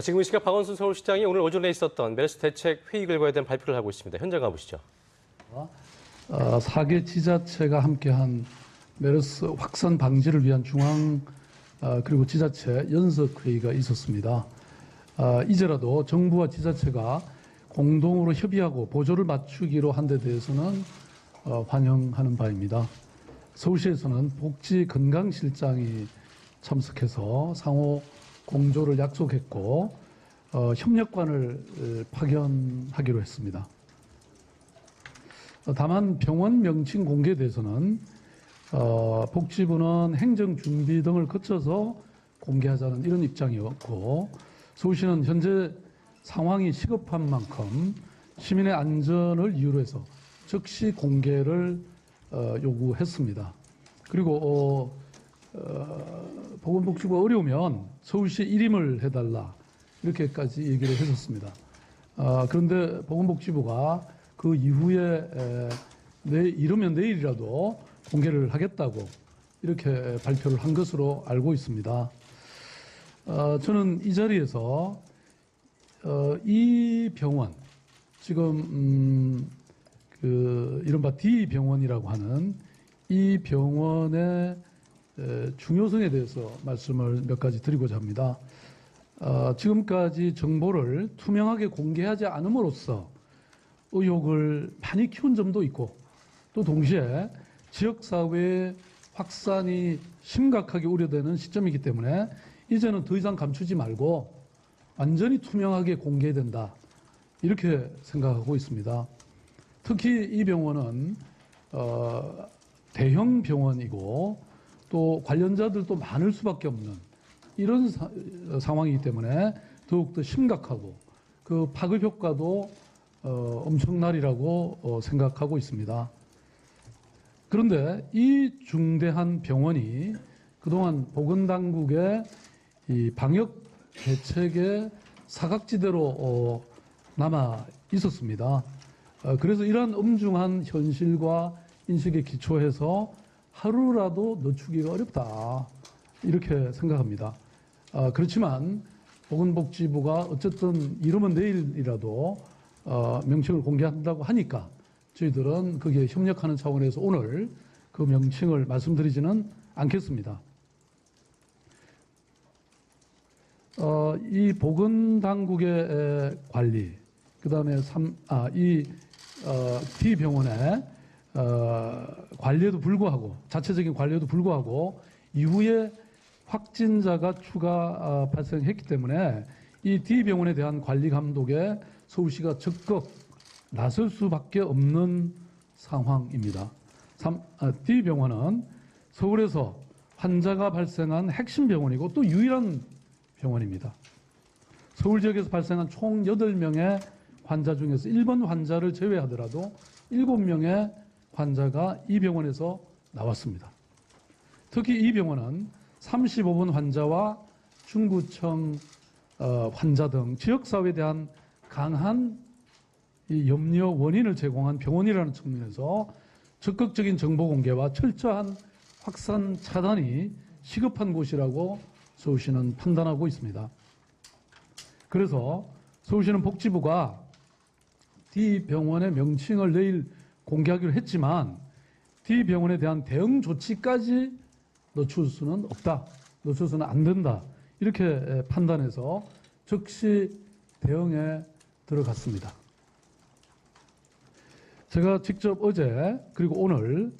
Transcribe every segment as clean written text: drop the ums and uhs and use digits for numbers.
지금 이 시각 박원순 서울시장이 오늘 오전에 있었던 메르스 대책 회의 결과에 대한 발표를 하고 있습니다. 현장 가보시죠. 4개 지자체가 함께한 메르스 확산 방지를 위한 중앙 그리고 지자체 연석회의가 있었습니다. 이제라도 정부와 지자체가 공동으로 협의하고 보조를 맞추기로 한 데 대해서는 환영하는 바입니다. 서울시에서는 복지건강실장이 참석해서 상호 공조를 약속했고 협력관을 파견하기로 했습니다. 다만 병원 명칭 공개에 대해서는 복지부는 행정준비 등을 거쳐서 공개하자는 이런 입장이었고, 서울시는 현재 상황이 시급한 만큼 시민의 안전을 이유로 해서 즉시 공개를 요구했습니다. 그리고 보건복지부가 어려우면 서울시 일임을 해달라 이렇게까지 얘기를 했었습니다. 그런데 보건복지부가 그 이후에 이르면 내일이라도 공개를 하겠다고 이렇게 발표를 한 것으로 알고 있습니다. 저는 이 자리에서 이 병원, 지금 이른바 D병원이라고 하는 이 병원의 중요성에 대해서 말씀을 몇 가지 드리고자 합니다. 지금까지 정보를 투명하게 공개하지 않음으로써 의혹을 많이 키운 점도 있고, 또 동시에 지역사회의 확산이 심각하게 우려되는 시점이기 때문에 이제는 더 이상 감추지 말고 완전히 투명하게 공개해야 된다, 이렇게 생각하고 있습니다. 특히 이 병원은 대형 병원이고 또 관련자들도 많을 수밖에 없는 이런 상황이기 때문에 더욱더 심각하고 그 파급 효과도 엄청나리라고 생각하고 있습니다. 그런데 이 중대한 병원이 그동안 보건당국의 이 방역 대책의 사각지대로 남아 있었습니다. 그래서 이러한 엄중한 현실과 인식에 기초해서 하루라도 늦추기가 어렵다, 이렇게 생각합니다. 그렇지만 보건복지부가 어쨌든 이르면 내일이라도 명칭을 공개한다고 하니까 저희들은 거기에 협력하는 차원에서 오늘 그 명칭을 말씀드리지는 않겠습니다. 이 보건당국의 관리, 그 다음에 D병원의 관리에도 불구하고, 자체적인 관리에도 불구하고 이후에 확진자가 추가 발생했기 때문에 이 D병원에 대한 관리 감독에 서울시가 적극 나설 수밖에 없는 상황입니다. D병원은 서울에서 환자가 발생한 핵심 병원이고 또 유일한 병원입니다. 서울 지역에서 발생한 총 8명의 환자 중에서 1번 환자를 제외하더라도 7명의 환자가 이 병원에서 나왔습니다. 특히 이 병원은 35번 환자와 중구청 환자 등 지역사회에 대한 강한 이 염려 원인을 제공한 병원이라는 측면에서 적극적인 정보 공개와 철저한 확산 차단이 시급한 곳이라고 서울시는 판단하고 있습니다. 그래서 서울시는 복지부가 D병원의 명칭을 내일 공개하기로 했지만 D병원에 대한 대응 조치까지 늦출 수는 없다, 늦춰서는 안 된다, 이렇게 판단해서 즉시 대응에 들어갔습니다. 제가 직접 어제 그리고 오늘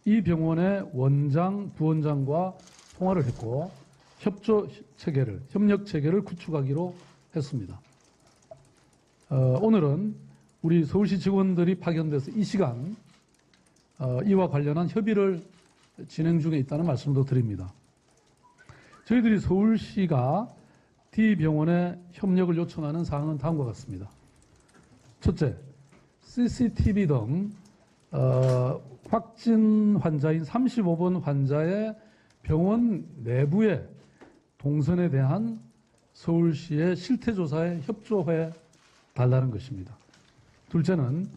이 병원의 원장, 부원장과 통화를 했고 협력 체계를 구축하기로 했습니다. 오늘은 우리 서울시 직원들이 파견돼서 이 시간 이와 관련한 협의를 진행 중에 있다는 말씀도 드립니다. 저희들이 서울시가 D병원에 협력을 요청하는 사항은 다음과 같습니다. 첫째, CCTV 등 확진 환자인 35번 환자의 병원 내부의 동선에 대한 서울시의 실태조사에 협조해 달라는 것입니다. 둘째는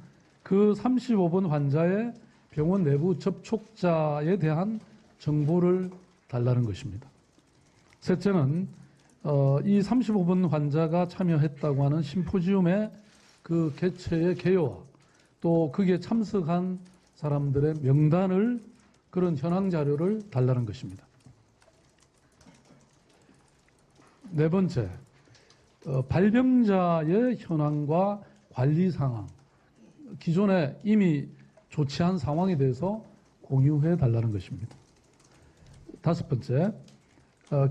그 35번 환자의 병원 내부 접촉자에 대한 정보를 달라는 것입니다. 셋째는 이 35번 환자가 참여했다고 하는 심포지움의 그 개최의 개요와 또 거기에 참석한 사람들의 명단을 그런 현황 자료를 달라는 것입니다. 네 번째, 발병자의 현황과 관리 상황, 기존에 이미 조치한 상황에 대해서 공유해 달라는 것입니다. 다섯 번째,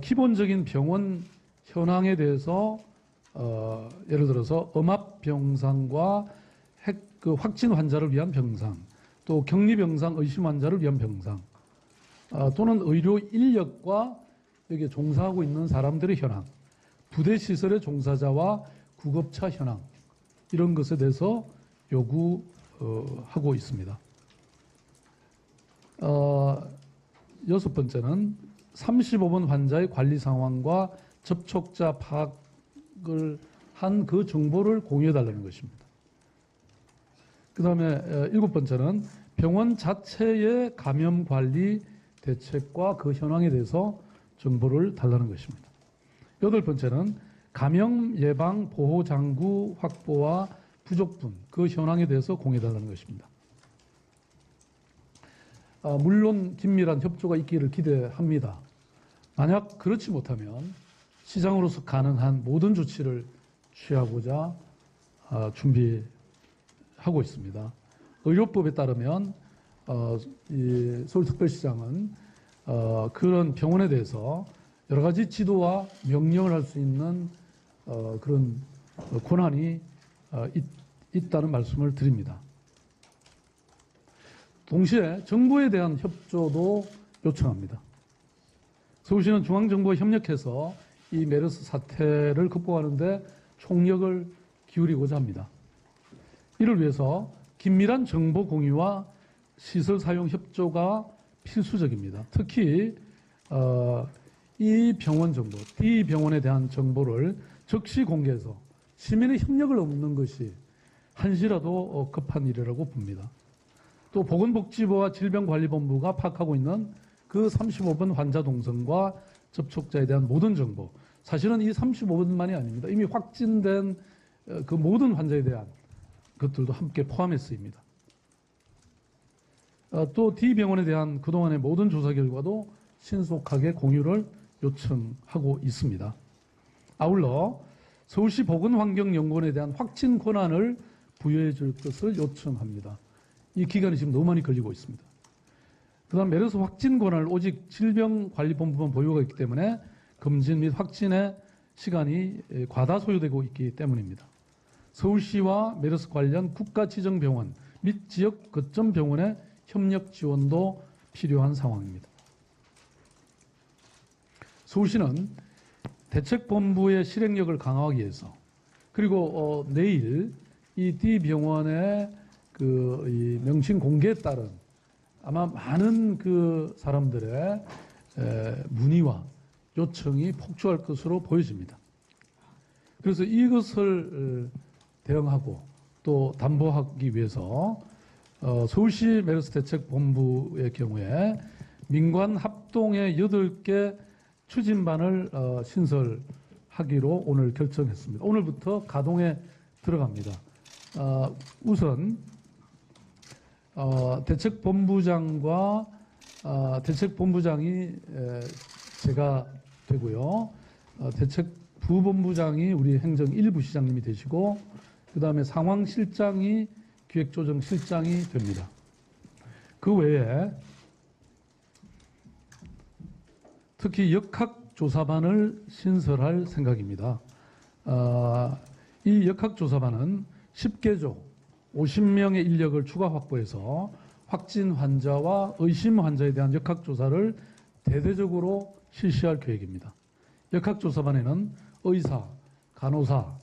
기본적인 병원 현황에 대해서 예를 들어서 음압 병상과 확진 환자를 위한 병상, 또 격리 병상 의심 환자를 위한 병상, 또는 의료 인력과 여기에 종사하고 있는 사람들의 현황, 부대 시설의 종사자와 구급차 현황, 이런 것에 대해서 요구하고 있습니다. 여섯 번째는 35번 환자의 관리 상황과 접촉자 파악을 한 그 정보를 공유해달라는 것입니다. 그 다음에 일곱 번째는 병원 자체의 감염 관리 대책과 그 현황에 대해서 정보를 달라는 것입니다. 여덟 번째는 감염 예방 보호 장구 확보와 부족분, 그 현황에 대해서 공유해달라는 것입니다. 물론 긴밀한 협조가 있기를 기대합니다. 만약 그렇지 못하면 시장으로서 가능한 모든 조치를 취하고자 준비하고 있습니다. 의료법에 따르면 이 서울특별시장은 그런 병원에 대해서 여러 가지 지도와 명령을 할 수 있는 그런 권한이 있다는 말씀을 드립니다. 동시에 정부에 대한 협조도 요청합니다. 서울시는 중앙정부와 협력해서 이 메르스 사태를 극복하는 데 총력을 기울이고자 합니다. 이를 위해서 긴밀한 정보 공유와 시설 사용 협조가 필수적입니다. 특히 이 병원 정보, D 병원에 대한 정보를 즉시 공개해서 시민의 협력을 얻는 것이 한시라도 급한 일이라고 봅니다. 또 보건복지부와 질병관리본부가 파악하고 있는 그 35번 환자 동선과 접촉자에 대한 모든 정보, 사실은 이 35번만이 아닙니다. 이미 확진된 그 모든 환자에 대한 것들도 함께 포함해 쓰입니다. 또 D병원에 대한 그동안의 모든 조사 결과도 신속하게 공유를 요청하고 있습니다. 아울러 서울시 보건환경연구원에 대한 확진 권한을 부여해 줄 것을 요청합니다. 이 기간이 지금 너무 많이 걸리고 있습니다. 그 다음 메르스 확진 권한을 오직 질병관리본부만 보유가 있기 때문에 검진 및 확진의 시간이 과다 소요되고 있기 때문입니다. 서울시와 메르스 관련 국가지정병원 및 지역 거점 병원의 협력 지원도 필요한 상황입니다. 서울시는 대책본부의 실행력을 강화하기 위해서 그리고 내일 이 D병원의 이 명칭 공개에 따른 아마 많은 그 사람들의 문의와 요청이 폭주할 것으로 보여집니다. 그래서 이것을 대응하고 또 담보하기 위해서 서울시 메르스 대책본부의 경우에 민관 합동의 8개 추진반을 신설하기로 오늘 결정했습니다. 오늘부터 가동에 들어갑니다. 우선 대책본부장과 대책본부장이 제가 되고요. 대책부본부장이 우리 행정 1부 시장님이 되시고 그 다음에 상황실장이 기획조정실장이 됩니다. 그 외에 특히 역학조사반을 신설할 생각입니다. 이 역학조사반은 10개조 50명의 인력을 추가 확보해서 확진 환자와 의심 환자에 대한 역학조사를 대대적으로 실시할 계획입니다. 역학조사반에는 의사, 간호사,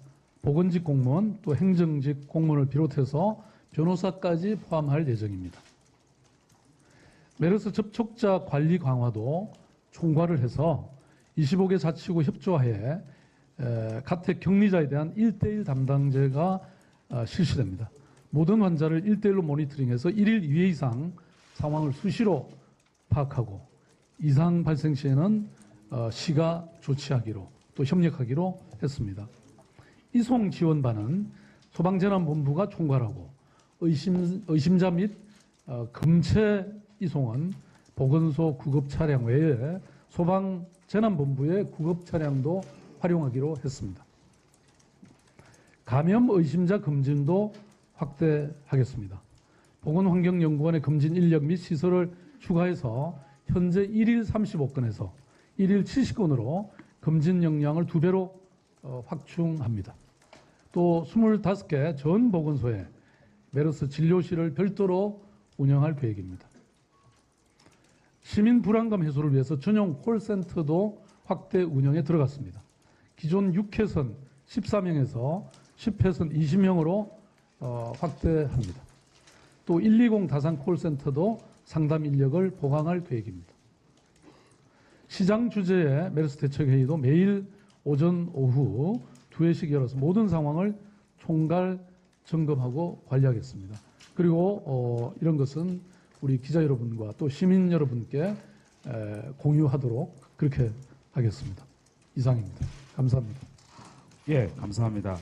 보건직 공무원, 또 행정직 공무원을 비롯해서 변호사까지 포함할 예정입니다. 메르스 접촉자 관리 강화도 총괄을 해서 25개 자치구 협조하에 가택 격리자에 대한 1:1 담당제가 실시됩니다. 모든 환자를 1:1로 모니터링해서 1일 2회 이상 상황을 수시로 파악하고 이상 발생 시에는 시가 조치하기로 또 협력하기로 했습니다. 이송 지원반은 소방재난본부가 총괄하고 의심자 및 금체 이송은 보건소 구급 차량 외에 소방재난본부의 구급 차량도 활용하기로 했습니다. 감염 의심자 검진도 확대하겠습니다. 보건환경연구원의 검진 인력 및 시설을 추가해서 현재 1일 35건에서 1일 70건으로 검진 역량을 2배로 확충합니다. 또 25개 전 보건소에 메르스 진료실을 별도로 운영할 계획입니다. 시민 불안감 해소를 위해서 전용 콜센터도 확대 운영에 들어갔습니다. 기존 6회선 14명에서 10회선 20명으로 확대합니다. 또 120 다산 콜센터도 상담 인력을 보강할 계획입니다. 시장 주재의 메르스 대책회의도 매일 오전, 오후 2회씩 열어서 모든 상황을 총괄 점검하고 관리하겠습니다. 그리고 이런 것은 우리 기자 여러분과 또 시민 여러분께 공유하도록 그렇게 하겠습니다. 이상입니다. 감사합니다. 예, 감사합니다.